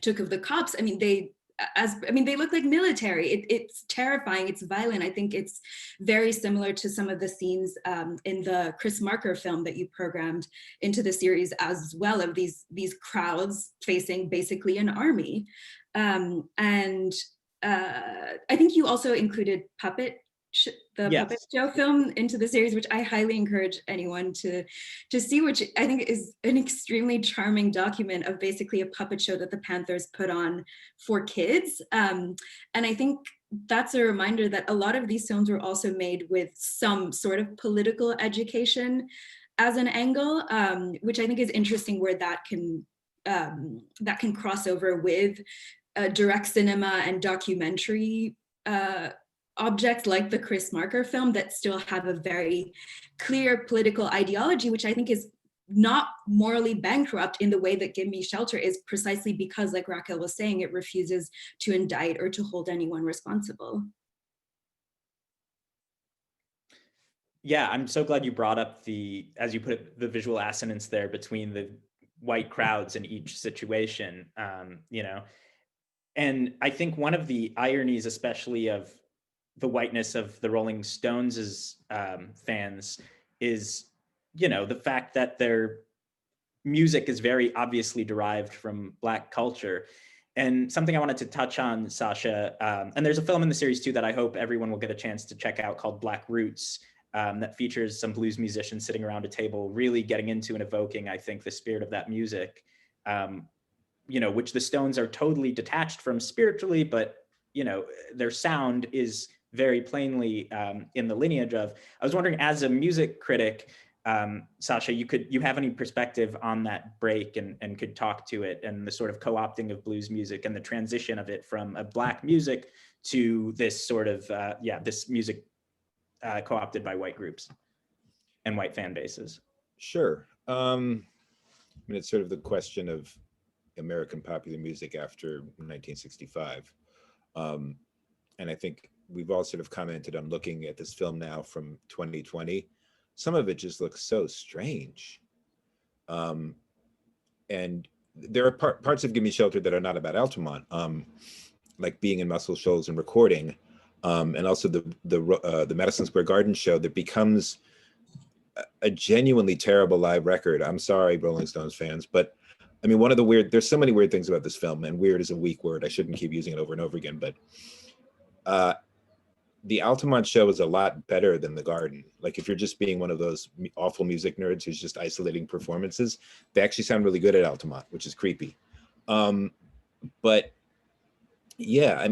took of the cops, they look like military. It's terrifying, it's violent. I think it's very similar to some of the scenes in the Chris Marker film that you programmed into the series as well, of these crowds facing basically an army. I think you also included puppet show film into the series, which I highly encourage anyone to see, which I think is an extremely charming document of basically a puppet show that the Panthers put on for kids. And I think that's a reminder that a lot of these films were also made with some sort of political education as an angle, which I think is interesting, where that can cross over with direct cinema and documentary objects like the Chris Marker film that still have a very clear political ideology, which I think is not morally bankrupt in the way that Gimme Shelter is, precisely because, like Racquel was saying, it refuses to indict or to hold anyone responsible. Yeah, I'm so glad you brought up the, as you put it, the visual assonance there between the white crowds in each situation, And I think one of the ironies, especially of the whiteness of the Rolling Stones' fans, is, the fact that their music is very obviously derived from Black culture. And something I wanted to touch on, Sasha, and there's a film in the series too that I hope everyone will get a chance to check out called Black Roots, that features some blues musicians sitting around a table, really getting into and evoking, I think, the spirit of that music, which the Stones are totally detached from spiritually, but, their sound is very plainly in the lineage of. I was wondering, as a music critic, Sasha, you have any perspective on that break and could talk to it, and the sort of co-opting of blues music and the transition of it from a Black music to this sort of, this music co-opted by white groups and white fan bases? Sure. It's sort of the question of American popular music after 1965. And I think we've all sort of commented on looking at this film now from 2020. Some of it just looks so strange. And there are parts of Gimme Shelter that are not about Altamont, like being in Muscle Shoals and recording, and also the Madison Square Garden show that becomes a genuinely terrible live record. I'm sorry, Rolling Stones fans, but one of the there's so many weird things about this film, and weird is a weak word. I shouldn't keep using it over and over again, but the Altamont show is a lot better than the Garden. Like, if you're just being one of those awful music nerds who's just isolating performances, they actually sound really good at Altamont, which is creepy. But yeah,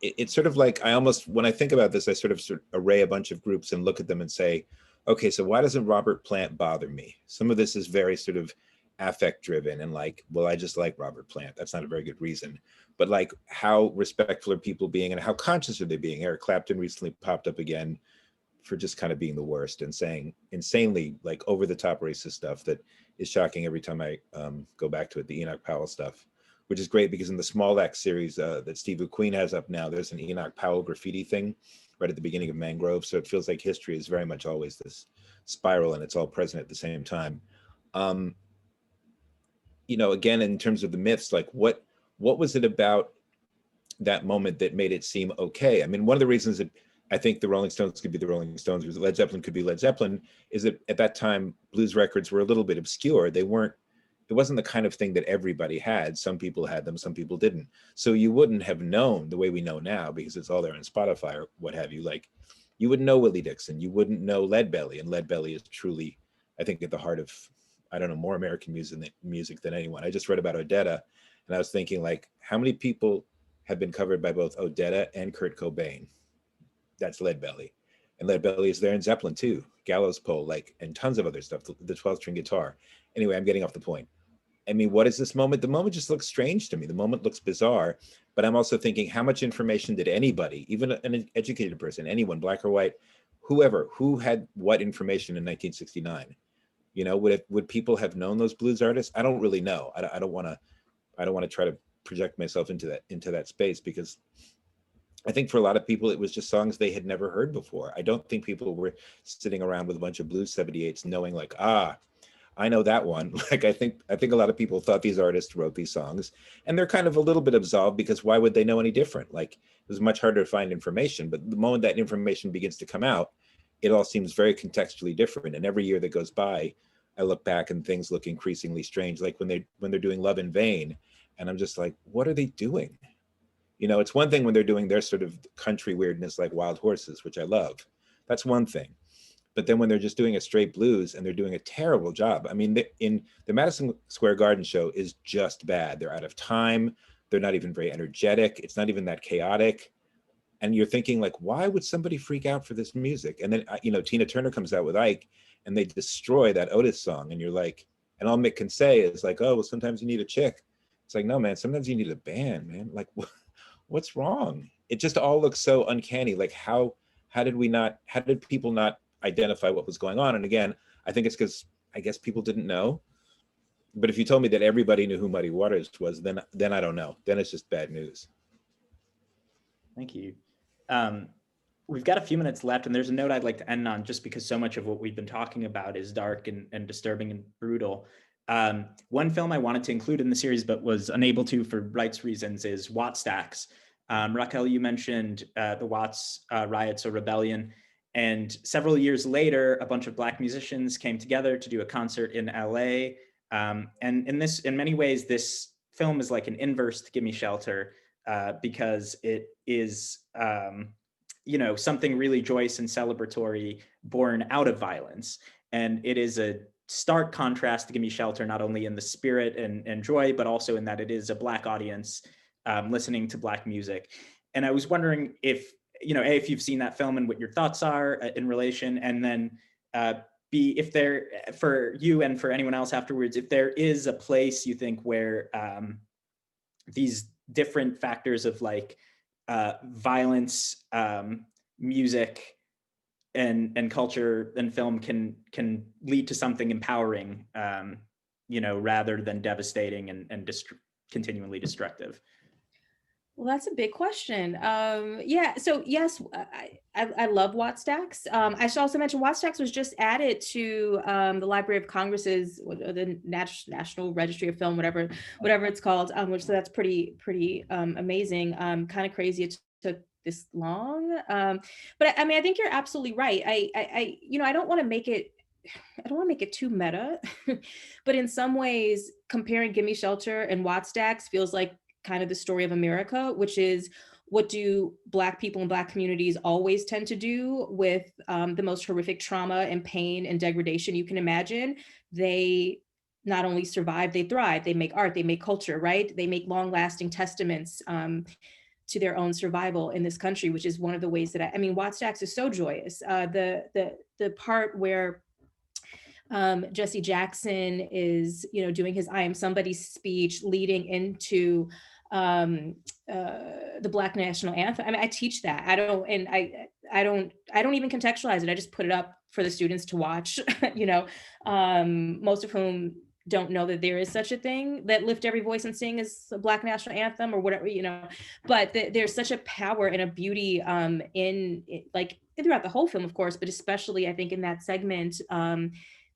it's sort of like, when I think about this, I sort of array a bunch of groups and look at them and say, okay, so why doesn't Robert Plant bother me? Some of this is very sort of affect driven and like, well, I just like Robert Plant. That's not a very good reason. But like, how respectful are people being and how conscious are they being? Eric Clapton recently popped up again for just kind of being the worst and saying insanely like over the top racist stuff that is shocking every time I go back to it, the Enoch Powell stuff, which is great because in the Small Axe series that Steve McQueen has up now, there's an Enoch Powell graffiti thing right at the beginning of Mangrove. So it feels like history is very much always this spiral and it's all present at the same time. Again, in terms of the myths, like what was it about that moment that made it seem okay? One of the reasons that I think the Rolling Stones could be the Rolling Stones, or Led Zeppelin could be Led Zeppelin, is that at that time, blues records were a little bit obscure. It wasn't the kind of thing that everybody had. Some people had them, some people didn't. So you wouldn't have known the way we know now, because it's all there on Spotify or what have you. Like, you wouldn't know Willie Dixon, you wouldn't know Leadbelly, and Leadbelly is truly, I think, at the heart of, more American music than anyone. I just read about Odetta, and I was thinking, like, how many people have been covered by both Odetta and Kurt Cobain? That's Leadbelly. And Leadbelly is there in Zeppelin too, Gallows Pole, and tons of other stuff, the 12-string guitar. Anyway, I'm getting off the point. What is this moment? The moment just looks strange to me. The moment looks bizarre, but I'm also thinking, how much information did anybody, even an educated person, anyone, Black or white, whoever, who had what information in 1969? Would people have known those blues artists? I don't really know. I don't want to try to project myself into that space, because I think for a lot of people, it was just songs they had never heard before. I don't think people were sitting around with a bunch of Blues 78s knowing like, I know that one. Like, I think a lot of people thought these artists wrote these songs, and they're kind of a little bit absolved, because why would they know any different? Like, it was much harder to find information, but the moment that information begins to come out, it all seems very contextually different. And every year that goes by, I look back and things look increasingly strange. Like when they're doing Love in Vain, and I'm just like, what are they doing? You know, it's one thing when they're doing their sort of country weirdness like Wild Horses, which I love. That's one thing. But then when they're just doing a straight blues and they're doing a terrible job. I mean, in the Madison Square Garden show is just bad. They're out of time. They're not even very energetic. It's not even that chaotic. And you're thinking like, why would somebody freak out for this music? And then, you know, Tina Turner comes out with Ike and they destroy that Otis song. And you're like, and all Mick can say is like, oh, well, sometimes you need a chick. It's like, no, man, sometimes you need a band, man. Like, what's wrong? It just all looks so uncanny. Like how did people not identify what was going on? And again, I think it's because I guess people didn't know. But if you told me that everybody knew who Muddy Waters was, then I don't know. Then it's just bad news. Thank you. We've got a few minutes left, and there's a note I'd like to end on, just because so much of what we've been talking about is dark and disturbing and brutal. One film I wanted to include in the series but was unable to for rights reasons is Wattstax. Racquel, you mentioned the Watts riots or rebellion, and several years later, a bunch of Black musicians came together to do a concert in LA. And in many ways, this film is like an inverse to Gimme Shelter, because it is you know, something really joyous and celebratory born out of violence. And it is a stark contrast to Gimme Shelter, not only in the spirit and joy, but also in that it is a Black audience listening to Black music. And I was wondering if, you know, A, if you've seen that film and what your thoughts are in relation, and then B, if there, for you and for anyone else afterwards, if there is a place you think where these different factors of like violence, music, and culture and film can lead to something empowering, you know, rather than devastating and continually destructive. Well, that's a big question. Yeah, so yes, I love Wattstax. I should also mention Wattstax was just added to the Library of Congress's, the National Registry of Film, whatever it's called, which so that's pretty amazing. Kind of crazy it took this long, but I mean, I think you're absolutely right. I you know, I don't want to make it too meta, but in some ways, comparing Gimme Shelter and Wattstax feels like kind of the story of America, which is, what do Black people and Black communities always tend to do with the most horrific trauma and pain and degradation you can imagine? They not only survive, they thrive. They make art, they make culture, right? They make long-lasting testaments to their own survival in this country, which is one of the ways that I mean, Wattstax is so joyous. The part where Jesse Jackson is, you know, doing his "I Am Somebody's" speech, leading into the Black National Anthem. I mean, I teach that. I don't even contextualize it. I just put it up for the students to watch. You know, most of whom don't know that there is such a thing, that Lift Every Voice and Sing is a Black National Anthem or whatever, you know. But there's such a power and a beauty in like throughout the whole film, of course, but especially I think in that segment.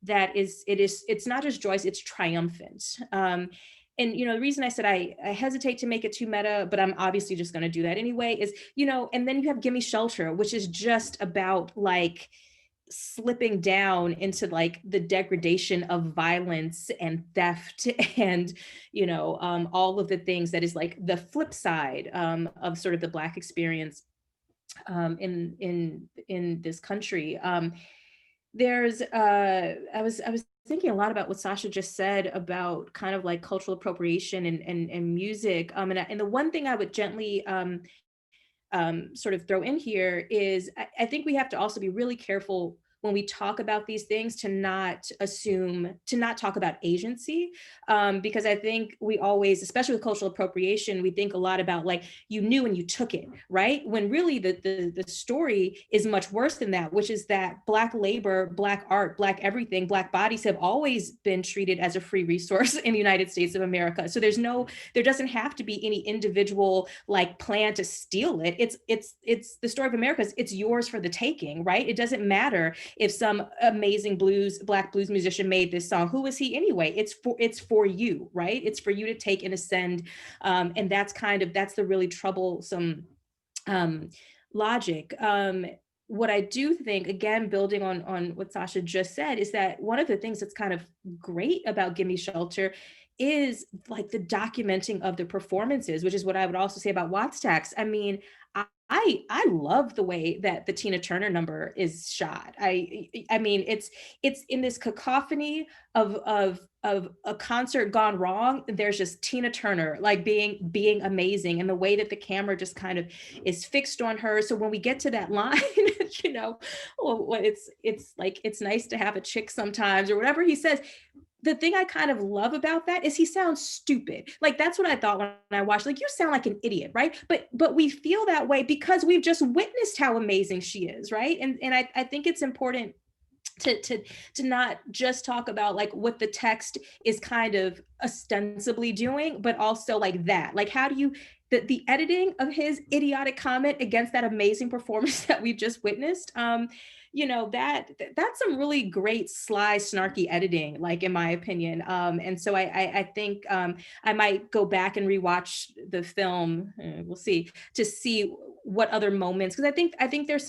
It's not just joyous, it's triumphant. And, you know, the reason I said I hesitate to make it too meta, but I'm obviously just going to do that anyway, is, you know, and then you have Gimme Shelter, which is just about like slipping down into like the degradation of violence and theft and, you know, all of the things that is like the flip side of sort of the Black experience in this country. There's I was thinking a lot about what Sasha just said about kind of like cultural appropriation and music. And the one thing I would gently sort of throw in here is I think we have to also be really careful when we talk about these things to not talk about agency, because I think we always, especially with cultural appropriation, we think a lot about like, you knew and you took it, right? When really the story is much worse than that, which is that Black labor, Black art, Black everything, Black bodies have always been treated as a free resource in the United States of America. So there doesn't have to be any individual like plan to steal it. It's the story of America. It's yours for the taking, right? It doesn't matter if some amazing Black blues musician made this song. Who is he anyway? It's for you, right? It's for you to take and ascend. And that's the really troublesome logic. What I do think, again, building on what Sasha just said, is that one of the things that's kind of great about Gimme Shelter is like the documenting of the performances, which is what I would also say about Wattstax. I mean, I love the way that the Tina Turner number is shot. I mean, it's in this cacophony of a concert gone wrong. There's just Tina Turner like being amazing, and the way that the camera just kind of is fixed on her. So when we get to that line, you know, it's like, it's nice to have a chick sometimes, or whatever he says. The thing I kind of love about that is he sounds stupid. Like, that's what I thought when I watched, like, you sound like an idiot, right? But we feel that way because we've just witnessed how amazing she is, right? And I think it's important to not just talk about like what the text is kind of ostensibly doing, but also like that. Like, how do you, the editing of his idiotic comment against that amazing performance that we've just witnessed, you know, that's some really great, sly, snarky editing, like, in my opinion. And so I think I might go back and rewatch the film, we'll see, to see what other moments, because I think there's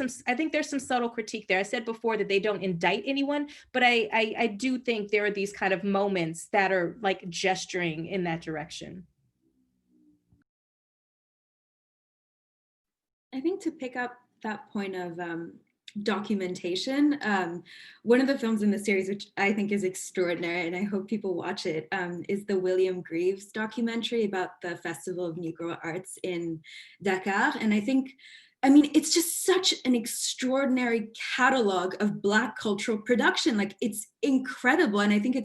some subtle critique there. I said before that they don't indict anyone, but I do think there are these kind of moments that are like gesturing in that direction. I think to pick up that point of documentation, one of the films in the series, which I think is extraordinary, and I hope people watch it, is the William Greaves documentary about the Festival of Negro Arts in Dakar. And I think, I mean, it's just such an extraordinary catalog of Black cultural production. Like, it's incredible. And I think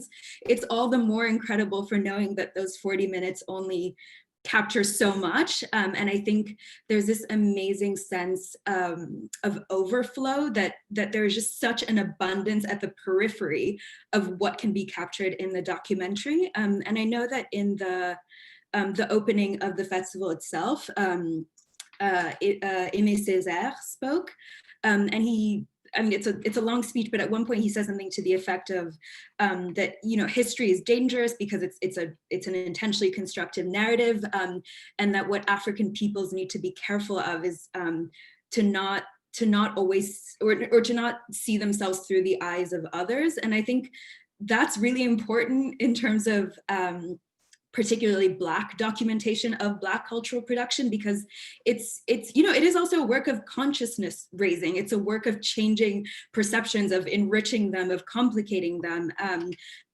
it's all the more incredible for knowing that those 40 minutes only capture so much. And I think there's this amazing sense of overflow, that there's just such an abundance at the periphery of what can be captured in the documentary. And I know that in the opening of the festival itself, Aimé Césaire spoke, and he, I mean, it's a long speech, but at one point he says something to the effect of that, you know, history is dangerous because it's an intentionally constructed narrative, and that what African peoples need to be careful of is to not always, or to not see themselves through the eyes of others. And I think that's really important in terms of particularly Black documentation of Black cultural production, because it's you know, it is also a work of consciousness raising. It's a work of changing perceptions, of enriching them, of complicating them.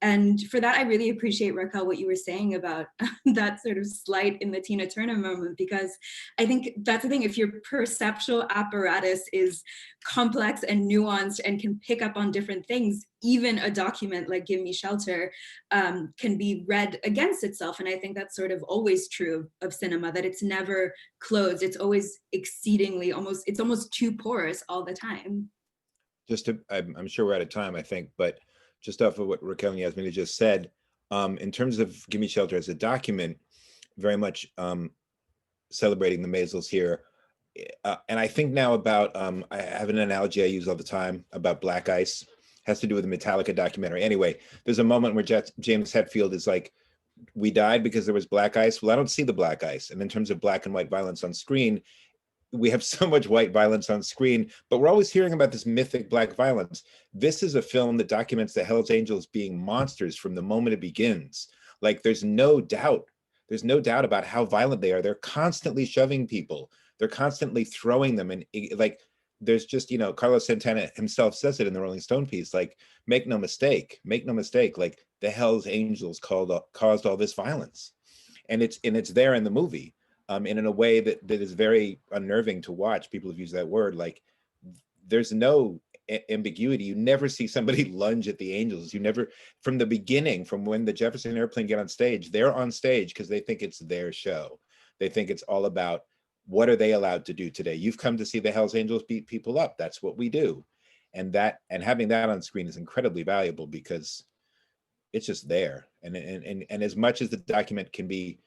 And for that, I really appreciate, Racquel, what you were saying about that sort of slight in the Tina Turner moment, because I think that's the thing. If your perceptual apparatus is complex and nuanced and can pick up on different things, even a document like Gimme Shelter can be read against itself. And I think that's sort of always true of cinema, that it's never closed. It's always exceedingly, it's almost too porous all the time. Just to, I'm sure we're out of time, I think, but just off of what Racquel and Yasmina just said, in terms of Gimme Shelter as a document, very much celebrating the Maysles here. And I think now about, I have an analogy I use all the time about Black Ice. Has to do with the Metallica documentary. Anyway, there's a moment where James Hetfield is like, we died because there was black ice. Well, I don't see the black ice. And in terms of black and white violence on screen, we have so much white violence on screen, but we're always hearing about this mythic black violence. This is a film that documents the Hells Angels being monsters from the moment it begins. Like, there's no doubt about how violent they are. They're constantly shoving people. They're constantly throwing them. And like, there's just, you know, Carlos Santana himself says it in the Rolling Stone piece, like, make no mistake, like the Hells Angels caused all this violence. And it's there in the movie, and in a way that is very unnerving to watch. People have used that word, like, there's no ambiguity. You never see somebody lunge at the angels. You never, from the beginning, from when the Jefferson Airplane get on stage, they're on stage because they think it's their show. They think it's all about what are they allowed to do today. You've come to see the Hells Angels beat people up. That's what we do. And having that on screen is incredibly valuable because it's just there. And as much as the document can be,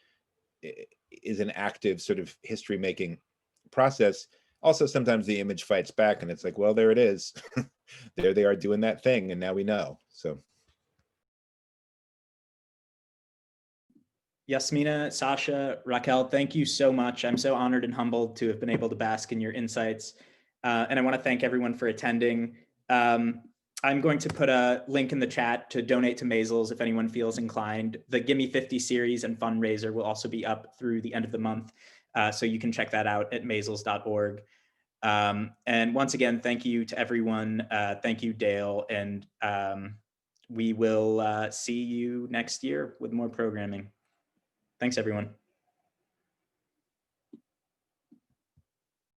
is an active sort of history making process, also sometimes the image fights back and it's like, well, there it is. There they are doing that thing, and now we know. So Yasmina, Sasha, Racquel, thank you so much. I'm so honored and humbled to have been able to bask in your insights. And I want to thank everyone for attending. I'm going to put a link in the chat to donate to Maysles if anyone feels inclined. The Gimme 50 series and fundraiser will also be up through the end of the month. So you can check that out at maysles.org. And once again, thank you to everyone. Thank you, Dale. And we will see you next year with more programming. Thanks, everyone.